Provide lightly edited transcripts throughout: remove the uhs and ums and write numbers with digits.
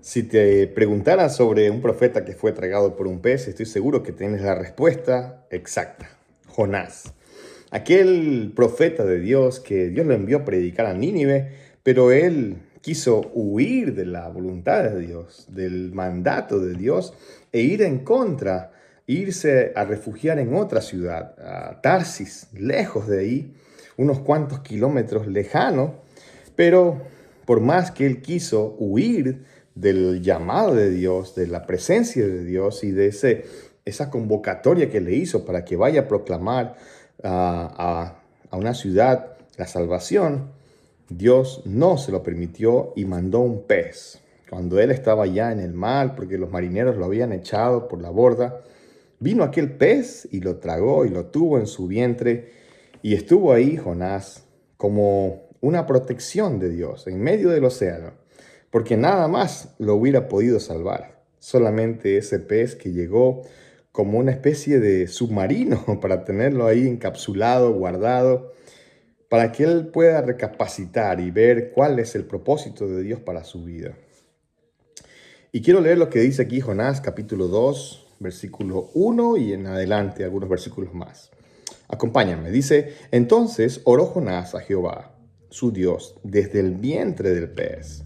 Si te preguntara sobre un profeta que fue tragado por un pez, estoy seguro que tienes la respuesta exacta. Jonás. Aquel profeta de Dios que Dios lo envió a predicar a Nínive, pero él quiso huir de la voluntad de Dios, del mandato de Dios, e ir en contra, irse a refugiar en otra ciudad, a Tarsis, lejos de ahí, unos cuantos kilómetros lejano, pero por más que él quiso huir del llamado de Dios, de la presencia de Dios y de esa convocatoria que le hizo para que vaya a proclamar a una ciudad la salvación, Dios no se lo permitió y mandó un pez. Cuando él estaba ya en el mar, porque los marineros lo habían echado por la borda, vino aquel pez y lo tragó y lo tuvo en su vientre y estuvo ahí Jonás como una protección de Dios en medio del océano, porque nada más lo hubiera podido salvar. Solamente ese pez que llegó como una especie de submarino para tenerlo ahí encapsulado, guardado, para que él pueda recapacitar y ver cuál es el propósito de Dios para su vida. Y quiero leer lo que dice aquí Jonás capítulo 2, versículo 1 y en adelante algunos versículos más. Acompáñame, dice, entonces oró Jonás a Jehová, su Dios, desde el vientre del pez.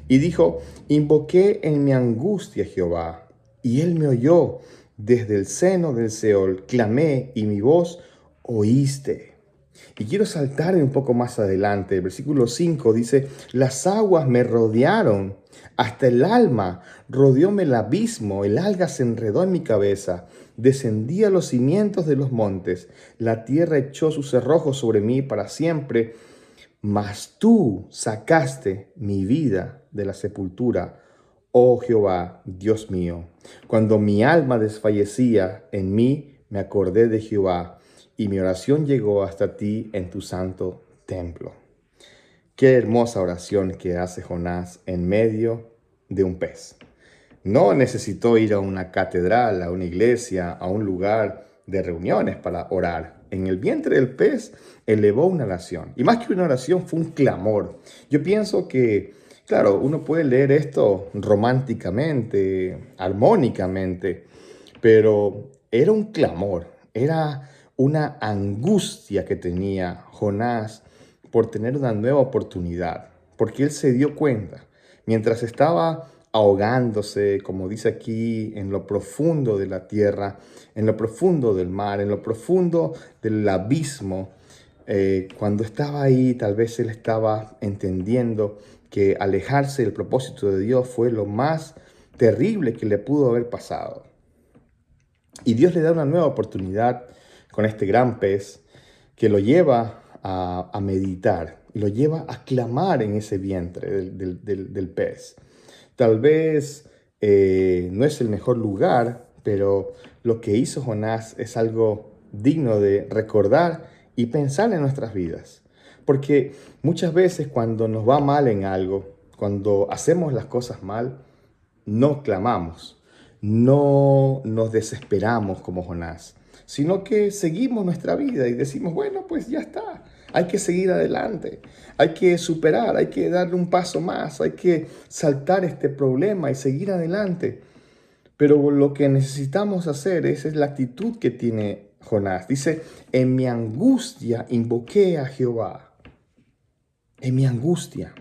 Y dijo, invoqué en mi angustia a Jehová, y él me oyó. Desde el seno del Seol clamé, y mi voz oíste. Y quiero saltar un poco más adelante. El versículo 5 dice, las aguas me rodearon, hasta el alma rodeóme el abismo, el alga se enredó en mi cabeza, descendí a los cimientos de los montes, la tierra echó sus cerrojos sobre mí para siempre, mas tú sacaste mi vida de la sepultura, oh Jehová, Dios mío. Cuando mi alma desfallecía en mí, me acordé de Jehová, y mi oración llegó hasta ti en tu santo templo. Qué hermosa oración que hace Jonás en medio de un pez. No necesitó ir a una catedral, a una iglesia, a un lugar de reuniones para orar. En el vientre del pez elevó una oración. Y más que una oración, fue un clamor. Yo pienso que, claro, uno puede leer esto románticamente, armónicamente, pero era un clamor, era una angustia que tenía Jonás por tener una nueva oportunidad, porque él se dio cuenta, mientras estaba ahogándose, como dice aquí, en lo profundo de la tierra, en lo profundo del mar, en lo profundo del abismo, cuando estaba ahí, tal vez él estaba entendiendo que alejarse del propósito de Dios fue lo más terrible que le pudo haber pasado. Y Dios le da una nueva oportunidad con este gran pez que lo lleva a meditar, y lo lleva a clamar en ese vientre del pez. Tal vez no es el mejor lugar, pero lo que hizo Jonás es algo digno de recordar y pensar en nuestras vidas. Porque muchas veces cuando nos va mal en algo, cuando hacemos las cosas mal, no clamamos, no nos desesperamos como Jonás, sino que seguimos nuestra vida y decimos, bueno, pues ya está, hay que seguir adelante, hay que superar, hay que darle un paso más, hay que saltar este problema y seguir adelante. Pero lo que necesitamos hacer, esa es la actitud que tiene Jonás. Dice, en mi angustia invoqué a Jehová, en mi angustia.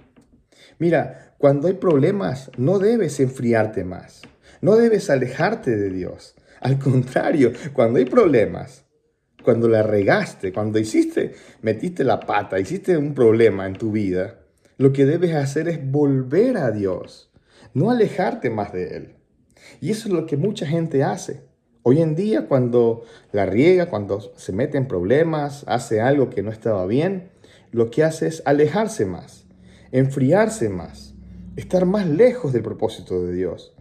Mira, cuando hay problemas, no debes enfriarte más. No debes alejarte de Dios. Al contrario, cuando hay problemas, cuando la regaste, cuando metiste la pata, hiciste un problema en tu vida, lo que debes hacer es volver a Dios, no alejarte más de Él. Y eso es lo que mucha gente hace. Hoy en día, cuando la riega, cuando se mete en problemas, hace algo que no estaba bien, lo que hace es alejarse más, enfriarse más, estar más lejos del propósito de Dios.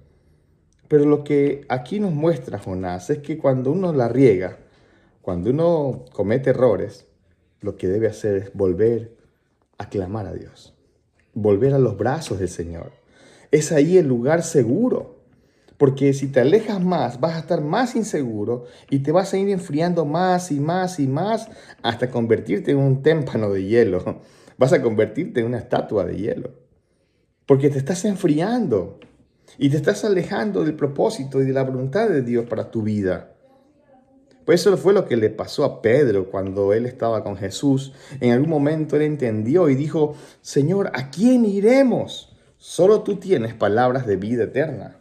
Pero lo que aquí nos muestra Jonás es que cuando uno la riega, cuando uno comete errores, lo que debe hacer es volver a clamar a Dios, volver a los brazos del Señor. Es ahí el lugar seguro, porque si te alejas más, vas a estar más inseguro y te vas a ir enfriando más y más y más hasta convertirte en un témpano de hielo. Vas a convertirte en una estatua de hielo, porque te estás enfriando. Y te estás alejando del propósito y de la voluntad de Dios para tu vida. Pues eso fue lo que le pasó a Pedro cuando él estaba con Jesús. En algún momento él entendió y dijo: Señor, ¿a quién iremos? Solo tú tienes palabras de vida eterna.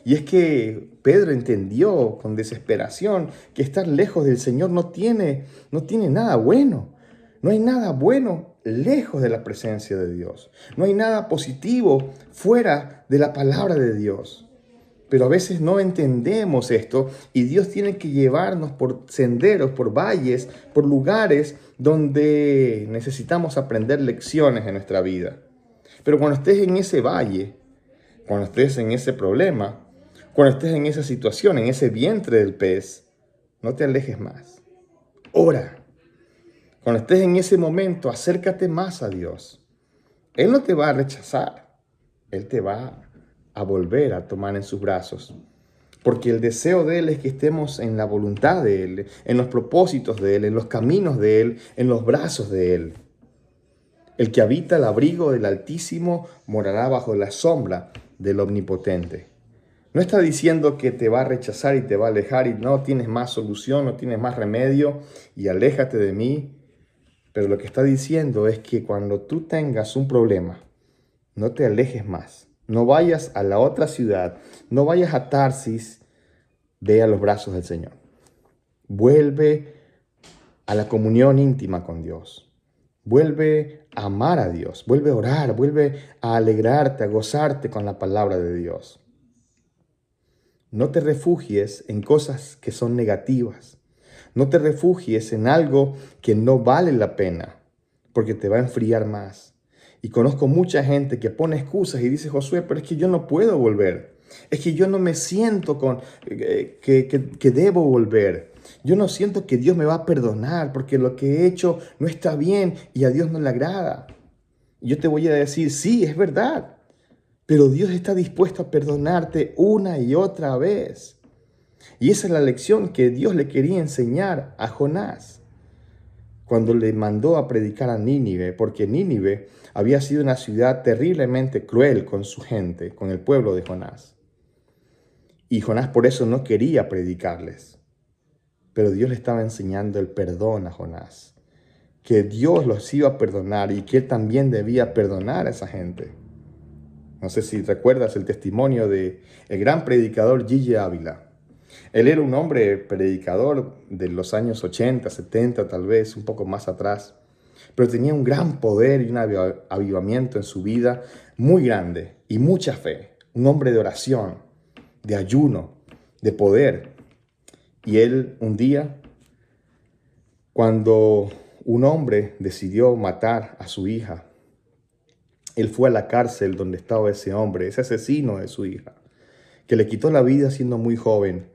Y es que Pedro entendió con desesperación que estar lejos del Señor no tiene nada bueno. No hay nada bueno lejos de la presencia de Dios. No hay nada positivo fuera de la palabra de Dios. Pero a veces no entendemos esto y Dios tiene que llevarnos por senderos, por valles, por lugares donde necesitamos aprender lecciones en nuestra vida. Pero cuando estés en ese valle, cuando estés en ese problema, cuando estés en esa situación, en ese vientre del pez, no te alejes más. Ora. Cuando estés en ese momento, acércate más a Dios. Él no te va a rechazar. Él te va a volver a tomar en sus brazos. Porque el deseo de Él es que estemos en la voluntad de Él, en los propósitos de Él, en los caminos de Él, en los brazos de Él. El que habita el abrigo del Altísimo morará bajo la sombra del Omnipotente. No está diciendo que te va a rechazar y te va a alejar y no tienes más solución, no tienes más remedio y aléjate de mí. Pero lo que está diciendo es que cuando tú tengas un problema, no te alejes más. No vayas a la otra ciudad, no vayas a Tarsis, ve a los brazos del Señor. Vuelve a la comunión íntima con Dios. Vuelve a amar a Dios, vuelve a orar, vuelve a alegrarte, a gozarte con la palabra de Dios. No te refugies en cosas que son negativas. No te refugies en algo que no vale la pena, porque te va a enfriar más. Y conozco mucha gente que pone excusas y dice: Josué, pero es que yo no puedo volver. Es que yo no me siento que debo volver. Yo no siento que Dios me va a perdonar porque lo que he hecho no está bien y a Dios no le agrada. Y yo te voy a decir: sí, es verdad. Pero Dios está dispuesto a perdonarte una y otra vez. Y esa es la lección que Dios le quería enseñar a Jonás cuando le mandó a predicar a Nínive, porque Nínive había sido una ciudad terriblemente cruel con su gente, con el pueblo de Jonás. Y Jonás por eso no quería predicarles. Pero Dios le estaba enseñando el perdón a Jonás, que Dios los iba a perdonar y que él también debía perdonar a esa gente. No sé si recuerdas el testimonio de el gran predicador Gigi Ávila. Él era un hombre predicador de los años 80, 70, tal vez, un poco más atrás, pero tenía un gran poder y un avivamiento en su vida muy grande y mucha fe. Un hombre de oración, de ayuno, de poder. Y él un día, cuando un hombre decidió matar a su hija, él fue a la cárcel donde estaba ese hombre, ese asesino de su hija, que le quitó la vida siendo muy joven.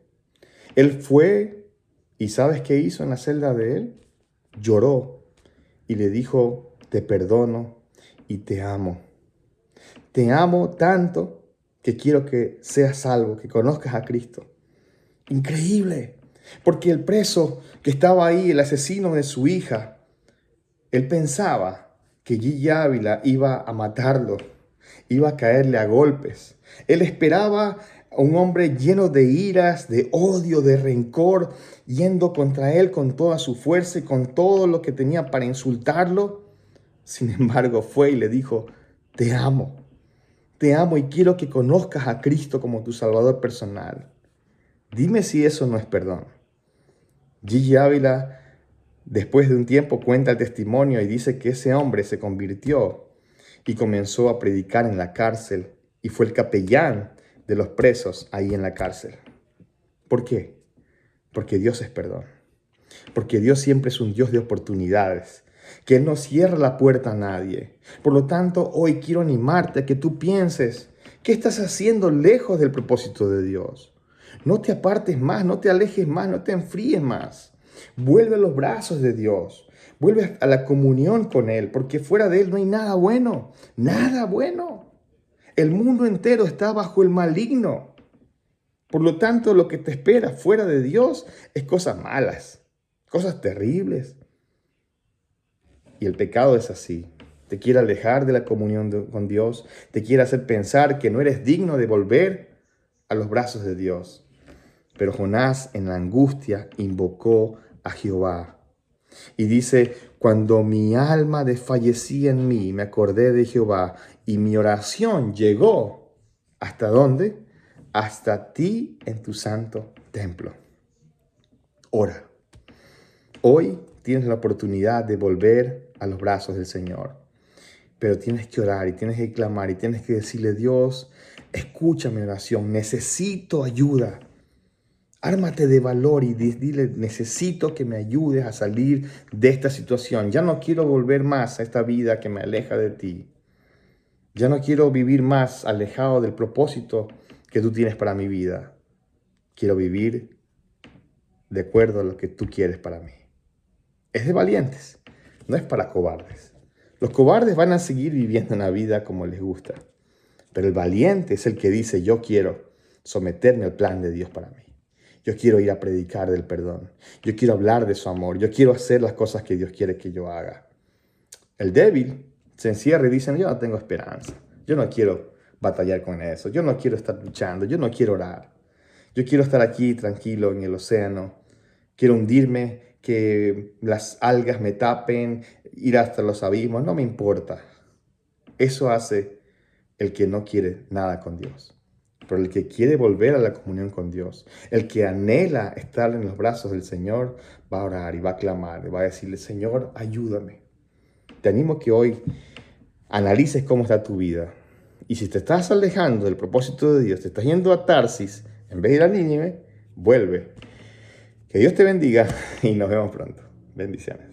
Él fue y ¿sabes qué hizo en la celda de él? Lloró y le dijo: te perdono y te amo. Te amo tanto que quiero que seas salvo, que conozcas a Cristo. Increíble, porque el preso que estaba ahí, el asesino de su hija, él pensaba que Gigi Ávila iba a matarlo, iba a caerle a golpes. Él esperaba a un hombre lleno de iras, de odio, de rencor, yendo contra él con toda su fuerza y con todo lo que tenía para insultarlo. Sin embargo, fue y le dijo: te amo y quiero que conozcas a Cristo como tu Salvador personal. Dime si eso no es perdón. Gigi Ávila, después de un tiempo, cuenta el testimonio y dice que ese hombre se convirtió y comenzó a predicar en la cárcel y fue el capellán de los presos ahí en la cárcel. ¿Por qué? Porque Dios es perdón. Porque Dios siempre es un Dios de oportunidades, que Él no cierra la puerta a nadie. Por lo tanto, hoy quiero animarte a que tú pienses: ¿qué estás haciendo lejos del propósito de Dios? No te apartes más, no te alejes más, no te enfríes más. Vuelve a los brazos de Dios. Vuelve a la comunión con Él, porque fuera de Él no hay nada bueno. Nada bueno. El mundo entero está bajo el maligno. Por lo tanto, lo que te espera fuera de Dios es cosas malas, cosas terribles. Y el pecado es así. te quiere alejar de la comunión con Dios, te quiere hacer pensar que no eres digno de volver a los brazos de Dios. Pero Jonás en la angustia invocó a Jehová. Y dice, cuando mi alma desfallecía en mí, me acordé de Jehová y mi oración llegó. ¿Hasta dónde? Hasta ti en tu santo templo. Ora. Hoy tienes la oportunidad de volver a los brazos del Señor. Pero tienes que orar y tienes que clamar y tienes que decirle, Dios, escucha mi oración, necesito ayuda. Ármate de valor y dile, necesito que me ayudes a salir de esta situación. Ya no quiero volver más a esta vida que me aleja de ti. Ya no quiero vivir más alejado del propósito que tú tienes para mi vida. Quiero vivir de acuerdo a lo que tú quieres para mí. Es de valientes, no es para cobardes. Los cobardes van a seguir viviendo una vida como les gusta. Pero el valiente es el que dice, yo quiero someterme al plan de Dios para mí. Yo quiero ir a predicar del perdón. Yo quiero hablar de su amor. Yo quiero hacer las cosas que Dios quiere que yo haga. El débil se encierra y dice, yo no tengo esperanza. Yo no quiero batallar con eso. Yo no quiero estar luchando. Yo no quiero orar. Yo quiero estar aquí tranquilo en el océano. Quiero hundirme, que las algas me tapen, ir hasta los abismos. No me importa. Eso hace el que no quiere nada con Dios. Pero el que quiere volver a la comunión con Dios, el que anhela estar en los brazos del Señor, va a orar y va a clamar, y va a decirle, Señor, ayúdame. Te animo que hoy analices cómo está tu vida. Y si te estás alejando del propósito de Dios, te estás yendo a Tarsis, en vez de ir a Nínive, vuelve. Que Dios te bendiga y nos vemos pronto. Bendiciones.